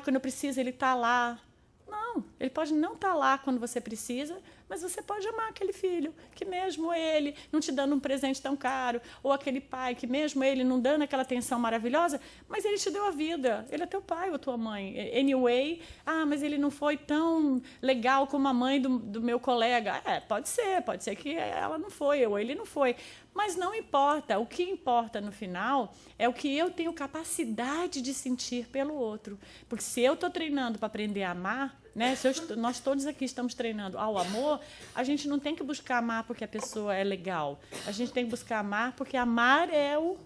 Quando eu preciso, ele está lá. Não, ele pode não estar lá quando você precisa, mas você pode amar aquele filho, que mesmo ele não te dando um presente tão caro, ou aquele pai que mesmo ele não dando aquela atenção maravilhosa, mas ele te deu a vida, ele é teu pai ou tua mãe. Anyway, mas ele não foi tão legal como a mãe do meu colega. Pode ser que ela não foi, ou ele não foi. Mas não importa, o que importa no final é o que eu tenho capacidade de sentir pelo outro. Porque se eu estou treinando para aprender a amar, né, nós todos aqui estamos treinando ao amor, a gente não tem que buscar amar porque a pessoa é legal. A gente tem que buscar amar porque amar é o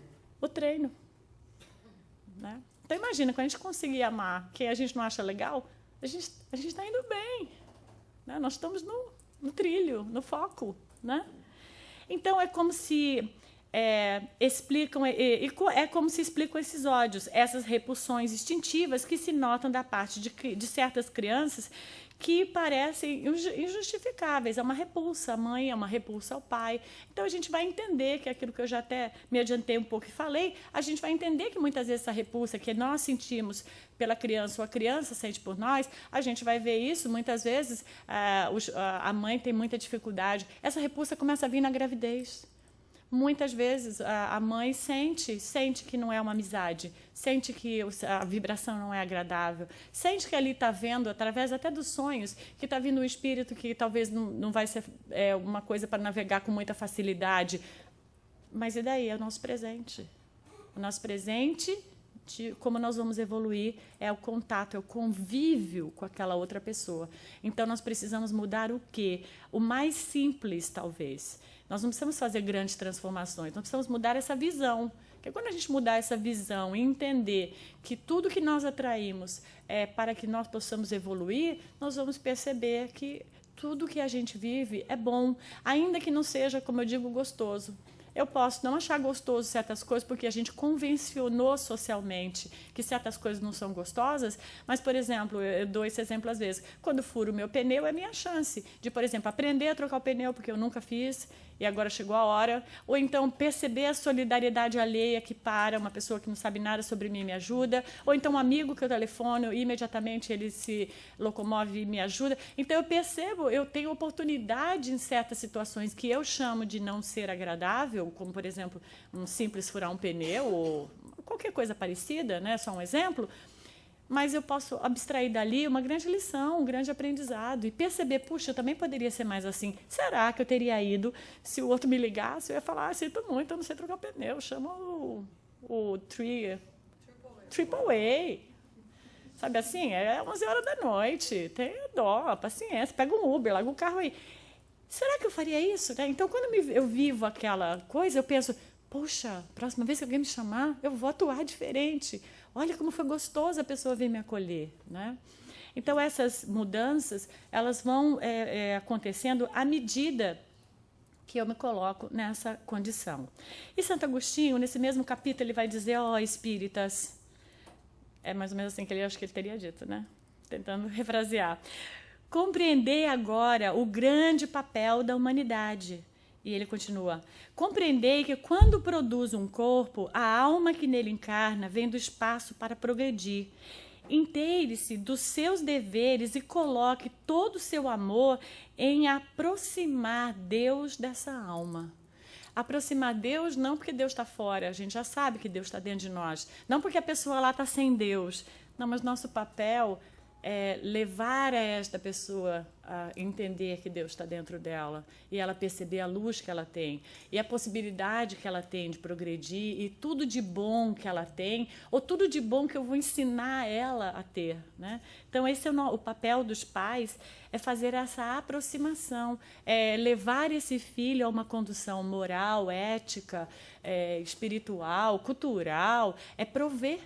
treino. Né? Então imagina, quando a gente conseguir amar quem a gente não acha legal, a gente está indo bem. Né? Nós estamos no trilho, no foco. Né? Então, é como se explicam esses ódios, essas repulsões instintivas que se notam da parte de certas crianças que parecem injustificáveis. É uma repulsa à mãe, é uma repulsa ao pai. Então, a gente vai entender que aquilo que eu já até me adiantei um pouco e falei, a gente vai entender que muitas vezes essa repulsa que nós sentimos pela criança ou a criança sente por nós, a gente vai ver isso, muitas vezes a mãe tem muita dificuldade. Essa repulsa começa a vir na gravidez. Muitas vezes a mãe sente que não é uma amizade, sente que a vibração não é agradável, sente que ali está vendo, através até dos sonhos, que está vindo um espírito que talvez não vai ser uma coisa para navegar com muita facilidade. Mas e daí? É o nosso presente. O nosso presente, como nós vamos evoluir, é o contato, é o convívio com aquela outra pessoa. Então, nós precisamos mudar o quê? O mais simples, talvez. Nós não precisamos fazer grandes transformações, nós precisamos mudar essa visão. Porque quando a gente mudar essa visão e entender que tudo que nós atraímos é para que nós possamos evoluir, nós vamos perceber que tudo que a gente vive é bom, ainda que não seja, como eu digo, gostoso. Eu posso não achar gostoso certas coisas porque a gente convencionou socialmente que certas coisas não são gostosas, mas, por exemplo, eu dou esse exemplo às vezes, quando furo o meu pneu é minha chance de, por exemplo, aprender a trocar o pneu porque eu nunca fiz e agora chegou a hora, ou então perceber a solidariedade alheia que para uma pessoa que não sabe nada sobre mim e me ajuda, ou então um amigo que eu telefono e imediatamente ele se locomove e me ajuda. Então eu percebo, eu tenho oportunidade em certas situações que eu chamo de não ser agradável, como, por exemplo, um simples furar um pneu ou qualquer coisa parecida, né? Só um exemplo, mas eu posso abstrair dali uma grande lição, um grande aprendizado e perceber, puxa, eu também poderia ser mais assim. Será que eu teria ido, se o outro me ligasse, eu ia falar, sinto muito, eu não sei trocar o pneu, chama o Triple A. Sabe assim? É 11 horas da noite. Tem dó, paciência. Pega um Uber, larga o carro aí. Será que eu faria isso? Né? Então, quando eu vivo aquela coisa, eu penso, poxa, próxima vez que alguém me chamar, eu vou atuar diferente. Olha como foi gostoso a pessoa vir me acolher. Né? Então, essas mudanças, elas vão acontecendo à medida que eu me coloco nessa condição. E Santo Agostinho, nesse mesmo capítulo, ele vai dizer, espíritas, é mais ou menos assim que ele acho que ele teria dito, né? Tentando refrasear. Compreender agora o grande papel da humanidade. E ele continua, compreendei que quando produz um corpo, a alma que nele encarna vem do espaço para progredir. Inteire-se dos seus deveres e coloque todo o seu amor em aproximar Deus dessa alma. Aproximar Deus não porque Deus está fora, a gente já sabe que Deus está dentro de nós. Não porque a pessoa lá está sem Deus. Não, mas nosso papel é levar a esta pessoa a entender que Deus está dentro dela e ela perceber a luz que ela tem e a possibilidade que ela tem de progredir e tudo de bom que ela tem ou tudo de bom que eu vou ensinar ela a ter, né? Então esse é o papel dos pais, é fazer essa aproximação, é levar esse filho a uma condução moral, ética, espiritual, cultural, é prover,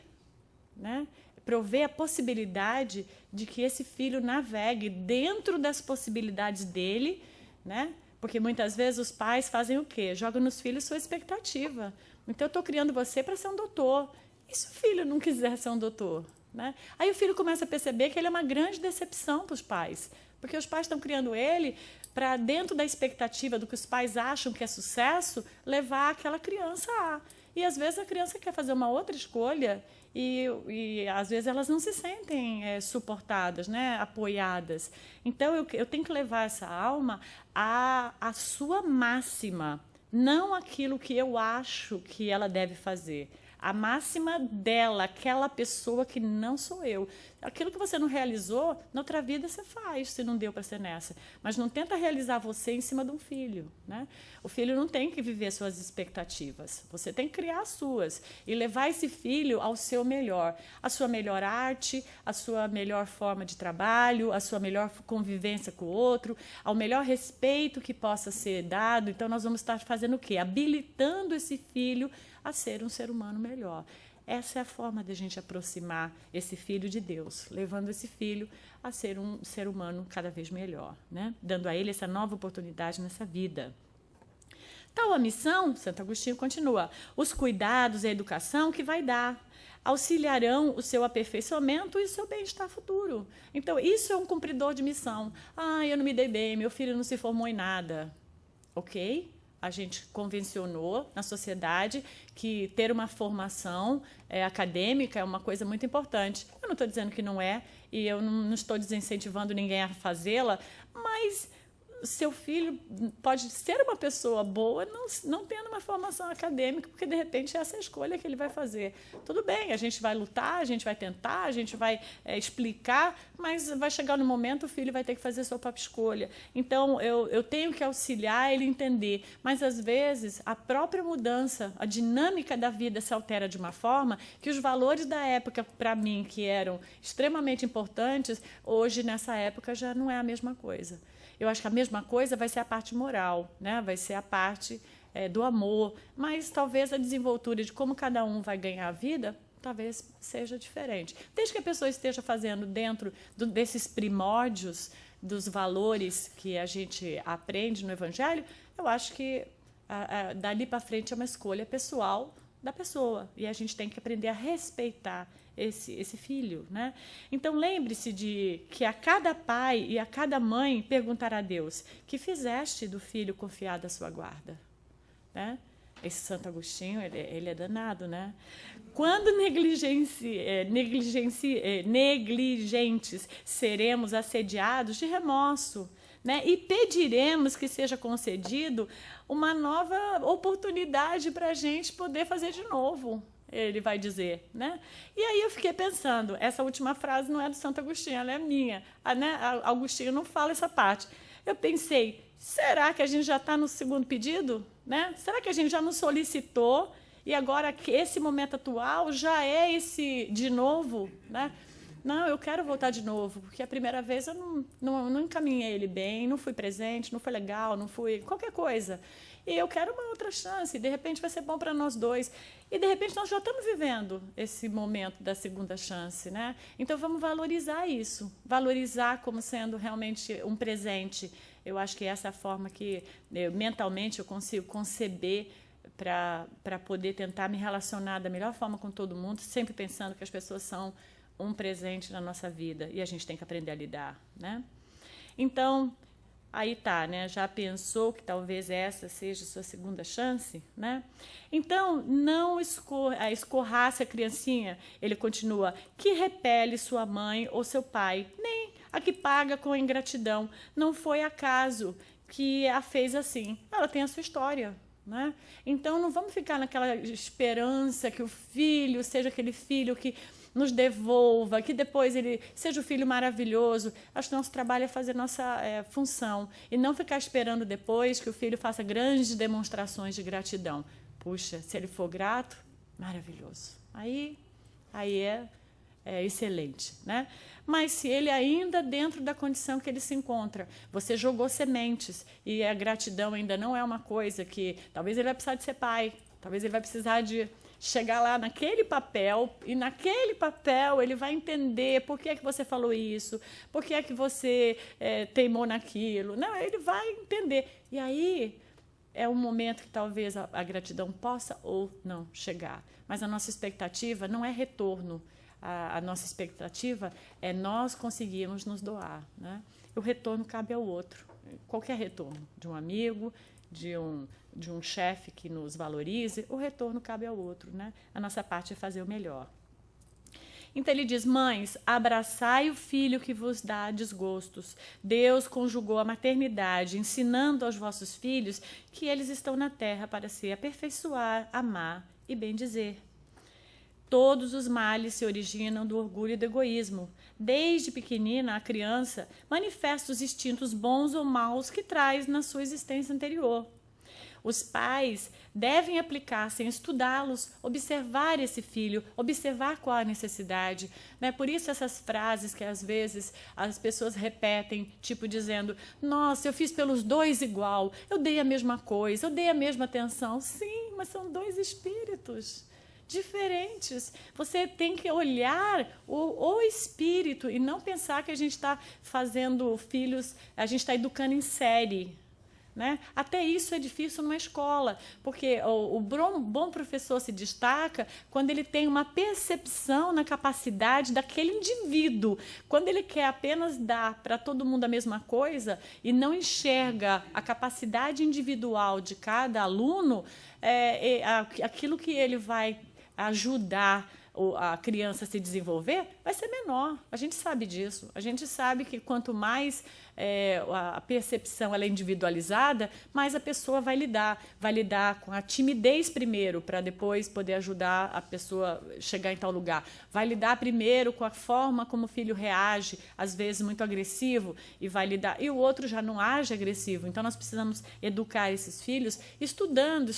né? Prover a possibilidade de que esse filho navegue dentro das possibilidades dele, né? Porque muitas vezes os pais fazem o quê? Jogam nos filhos sua expectativa. Então, eu estou criando você para ser um doutor. E se o filho não quiser ser um doutor? Né? Aí o filho começa a perceber que ele é uma grande decepção para os pais, porque os pais estão criando ele para, dentro da expectativa do que os pais acham que é sucesso, levar aquela criança a. E, às vezes, a criança quer fazer uma outra escolha e às vezes, elas não se sentem suportadas, né? Apoiadas. Então, eu tenho que levar essa alma à sua máxima, não aquilo que eu acho que ela deve fazer. A máxima dela, aquela pessoa que não sou eu. Aquilo que você não realizou, na outra vida você faz, se não deu para ser nessa. Mas não tenta realizar você em cima de um filho. Né? O filho não tem que viver suas expectativas. Você tem que criar as suas e levar esse filho ao seu melhor. A sua melhor arte, a sua melhor forma de trabalho, a sua melhor convivência com o outro, ao melhor respeito que possa ser dado. Então, nós vamos estar fazendo o quê? Habilitando esse filho a ser um ser humano melhor. Essa é a forma de a gente aproximar esse filho de Deus, levando esse filho a ser um ser humano cada vez melhor, né? Dando a ele essa nova oportunidade nessa vida. Tal a missão, Santo Agostinho continua, os cuidados e a educação que vai dar auxiliarão o seu aperfeiçoamento e o seu bem-estar futuro. Então, isso é um cumpridor de missão. Eu não me dei bem, meu filho não se formou em nada. Ok? A gente convencionou na sociedade que ter uma formação acadêmica é uma coisa muito importante. Eu não estou dizendo que não é, e eu não estou desincentivando ninguém a fazê-la, mas seu filho pode ser uma pessoa boa não tendo uma formação acadêmica, porque, de repente, essa é a escolha que ele vai fazer. Tudo bem, a gente vai lutar, a gente vai tentar, a gente vai explicar, mas vai chegar no momento o filho vai ter que fazer a sua própria escolha. Então, eu tenho que auxiliar ele a entender, mas, às vezes, a própria mudança, a dinâmica da vida se altera de uma forma que os valores da época, para mim, que eram extremamente importantes, hoje, nessa época, já não é a mesma coisa. Eu acho que a mesma coisa vai ser a parte moral, né? Vai ser a parte do amor, mas talvez a desenvoltura de como cada um vai ganhar a vida talvez seja diferente. Desde que a pessoa esteja fazendo dentro desses primórdios dos valores que a gente aprende no Evangelho, eu acho que dali para frente é uma escolha pessoal da pessoa, e a gente tem que aprender a respeitar esse filho, né? Então, lembre-se de que a cada pai e a cada mãe perguntará a Deus, que fizeste do filho confiado à sua guarda? Né? Esse Santo Agostinho, ele é danado, né? Quando negligentes seremos assediados de remorso, né? E pediremos que seja concedido uma nova oportunidade para a gente poder fazer de novo, ele vai dizer, né? E aí eu fiquei pensando, essa última frase não é do Santo Agostinho, ela é minha, né? Agostinho não fala essa parte. Eu pensei, será que a gente já está no segundo pedido? Né? Será que a gente já não solicitou E agora que esse momento atual já é esse de novo, né? Não, eu quero voltar de novo, porque a primeira vez eu não encaminhei ele bem, não fui presente, não foi legal, não fui qualquer coisa. E eu quero uma outra chance, de repente vai ser bom para nós dois. E de repente nós já estamos vivendo esse momento da segunda chance, né? Então vamos valorizar isso, valorizar como sendo realmente um presente. Eu acho que essa é a forma que mentalmente eu consigo conceber para poder tentar me relacionar da melhor forma com todo mundo, sempre pensando que as pessoas são um presente na nossa vida e a gente tem que aprender a lidar, né? Então, aí tá, né? Já pensou que talvez essa seja a sua segunda chance, né? Então, não escorrace a criancinha, ele continua, que repele sua mãe ou seu pai, nem a que paga com ingratidão. Não foi acaso que a fez assim. Ela tem a sua história, né? Então, não vamos ficar naquela esperança que o filho seja aquele filho que nos devolva, que depois ele seja o filho maravilhoso. Acho que nosso trabalho é fazer nossa função e não ficar esperando depois que o filho faça grandes demonstrações de gratidão. Puxa, se ele for grato, maravilhoso. Aí é excelente, né? Mas se ele ainda dentro da condição que ele se encontra, você jogou sementes e a gratidão ainda não é uma coisa que... Talvez ele vai precisar de ser pai, talvez ele vai precisar de chegar lá naquele papel, e naquele papel ele vai entender por que é que você falou isso, por que é que você teimou naquilo. Não, ele vai entender. E aí é um momento que talvez a gratidão possa ou não chegar. Mas a nossa expectativa não é retorno. A nossa expectativa é nós conseguirmos nos doar, né? O retorno cabe ao outro. Qualquer retorno, de um amigo, de um chefe que nos valorize, o retorno cabe ao outro, né? A nossa parte é fazer o melhor. Então ele diz, mães, abraçai o filho que vos dá desgostos. Deus conjugou a maternidade, ensinando aos vossos filhos que eles estão na terra para se aperfeiçoar, amar e bendizer. Todos os males se originam do orgulho e do egoísmo. Desde pequenina, a criança manifesta os instintos bons ou maus que traz na sua existência anterior. Os pais devem aplicar-se em estudá-los, observar esse filho, observar qual a necessidade, né? Por isso essas frases que às vezes as pessoas repetem, tipo dizendo, nossa, eu fiz pelos dois igual, eu dei a mesma coisa, eu dei a mesma atenção. Sim, mas são dois espíritos diferentes. Você tem que olhar o espírito e não pensar que a gente está fazendo filhos, a gente está educando em série, né? Até isso é difícil numa escola, porque o bom professor se destaca quando ele tem uma percepção na capacidade daquele indivíduo. Quando ele quer apenas dar para todo mundo a mesma coisa e não enxerga a capacidade individual de cada aluno, aquilo que ele vai ajudar a criança a se desenvolver vai ser menor. A gente sabe disso. A gente sabe que quanto mais a percepção ela é individualizada, mais a pessoa vai lidar com a timidez primeiro, para depois poder ajudar a pessoa chegar em tal lugar. Vai lidar primeiro com a forma como o filho reage, às vezes muito agressivo, e vai lidar. E o outro já não age agressivo. Então nós precisamos educar esses filhos estudando.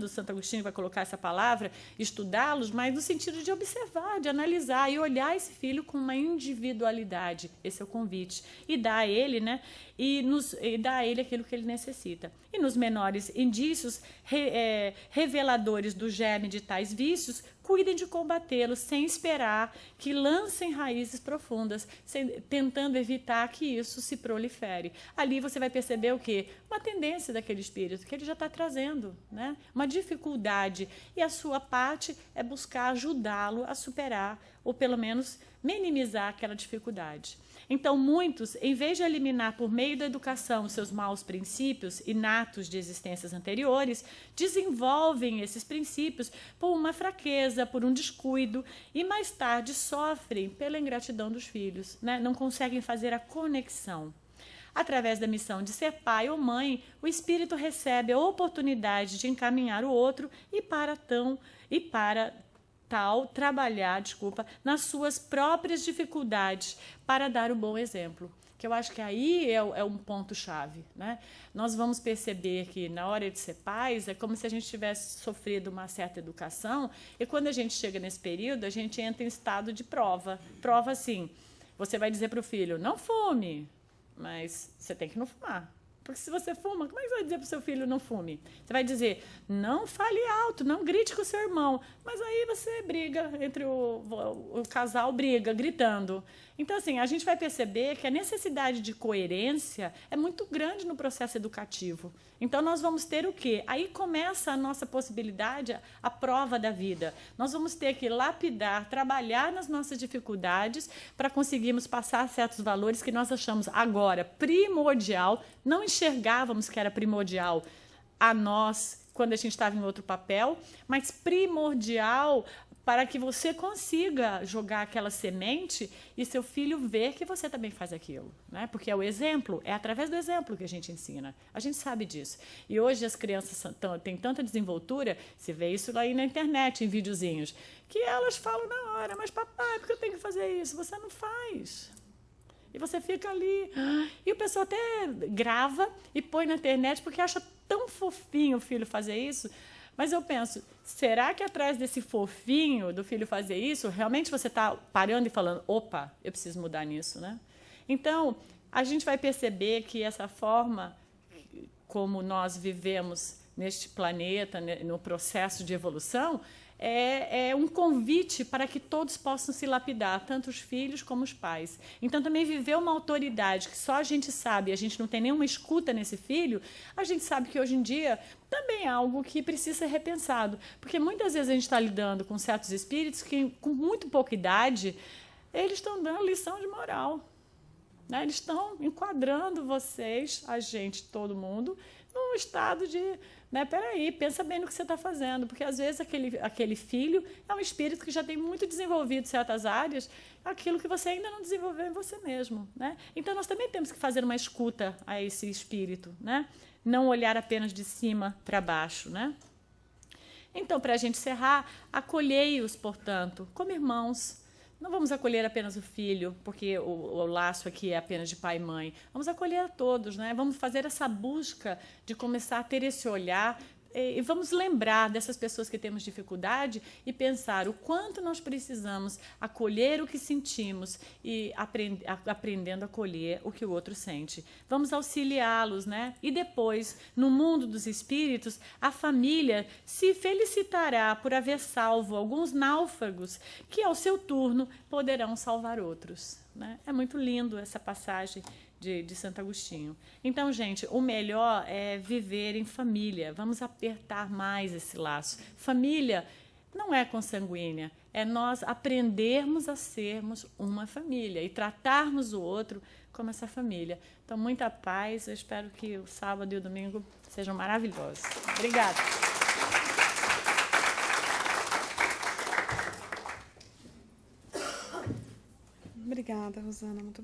Santo Agostinho vai colocar essa palavra, estudá-los, mas no sentido de observar, de analisar e olhar esse filho com uma individualidade. Esse é o convite. E dar a ele, né? E dar a ele aquilo que ele necessita. E nos menores indícios reveladores do germe de tais vícios, cuidem de combatê-los sem esperar que lancem raízes profundas, tentando evitar que isso se prolifere. Ali você vai perceber o quê? Uma tendência daquele espírito que ele já está trazendo, né? Uma dificuldade. E a sua parte é buscar ajudá-lo a superar, ou pelo menos minimizar aquela dificuldade. Então, muitos, em vez de eliminar por meio da educação os seus maus princípios inatos de existências anteriores, desenvolvem esses princípios por uma fraqueza, por um descuido, e mais tarde sofrem pela ingratidão dos filhos, né? Não conseguem fazer a conexão. Através da missão de ser pai ou mãe, o espírito recebe a oportunidade de encaminhar o outro e para trabalhar, nas suas próprias dificuldades para dar o bom exemplo. que eu acho que aí é um ponto-chave, né? Nós vamos perceber que, na hora de ser pais, é como se a gente tivesse sofrido uma certa educação, e quando a gente chega nesse período, a gente entra em estado de prova. Prova, assim, você vai dizer para o filho, não fume, mas você tem que não fumar. Porque se você fuma, como é que você vai dizer para o seu filho não fume? Você vai dizer, não fale alto, não grite com o seu irmão. Mas aí você briga, o casal briga, gritando. Então, assim, a gente vai perceber que a necessidade de coerência é muito grande no processo educativo. Então, nós vamos ter o quê? Aí começa a nossa possibilidade, a prova da vida. Nós vamos ter que lapidar, trabalhar nas nossas dificuldades para conseguirmos passar certos valores que nós achamos agora primordial, não enxergávamos que era primordial a nós quando a gente estava em outro papel, mas primordial para que você consiga jogar aquela semente e seu filho ver que você também faz aquilo, né? Porque é o exemplo, é através do exemplo que a gente ensina. A gente sabe disso. E hoje as crianças têm tanta desenvoltura, se vê isso aí na internet, em videozinhos, que elas falam na hora, mas papai, por que eu tenho que fazer isso? Você não faz. E você fica ali. E o pessoal até grava e põe na internet porque acha tão fofinho o filho fazer isso. Mas eu penso, será que atrás desse fofinho do filho fazer isso, realmente você está parando e falando, opa, eu preciso mudar nisso, né? Então, a gente vai perceber que essa forma como nós vivemos neste planeta, no processo de evolução, é um convite para que todos possam se lapidar, tanto os filhos como os pais. Então, também viver uma autoridade que só a gente sabe, a gente não tem nenhuma escuta nesse filho, a gente sabe que hoje em dia também é algo que precisa ser repensado. Porque muitas vezes a gente está lidando com certos espíritos que, com muito pouca idade, eles estão dando lição de moral. Né? Eles estão enquadrando vocês, a gente, todo mundo, num estado de, né, peraí, pensa bem no que você está fazendo, porque às vezes aquele filho é um espírito que já tem muito desenvolvido certas áreas, aquilo que você ainda não desenvolveu em você mesmo. Né? Então, nós também temos que fazer uma escuta a esse espírito, né? Não olhar apenas de cima para baixo. Né? Então, para a gente encerrar, acolhei-os, portanto, como irmãos. Não vamos acolher apenas o filho, porque o laço aqui é apenas de pai e mãe. Vamos acolher a todos, né? Vamos fazer essa busca de começar a ter esse olhar e vamos lembrar dessas pessoas que temos dificuldade e pensar o quanto nós precisamos acolher o que sentimos e aprendendo a acolher o que o outro sente. Vamos auxiliá-los, né? E depois, no mundo dos espíritos, a família se felicitará por haver salvo alguns náufragos que, ao seu turno, poderão salvar outros. Né? É muito lindo essa passagem de Santo Agostinho. Então, gente, o melhor é viver em família. Vamos apertar mais esse laço. Família não é consanguínea, é nós aprendermos a sermos uma família e tratarmos o outro como essa família. Então, muita paz. Eu espero que o sábado e o domingo sejam maravilhosos. Obrigada. Obrigada, Rosana. Muito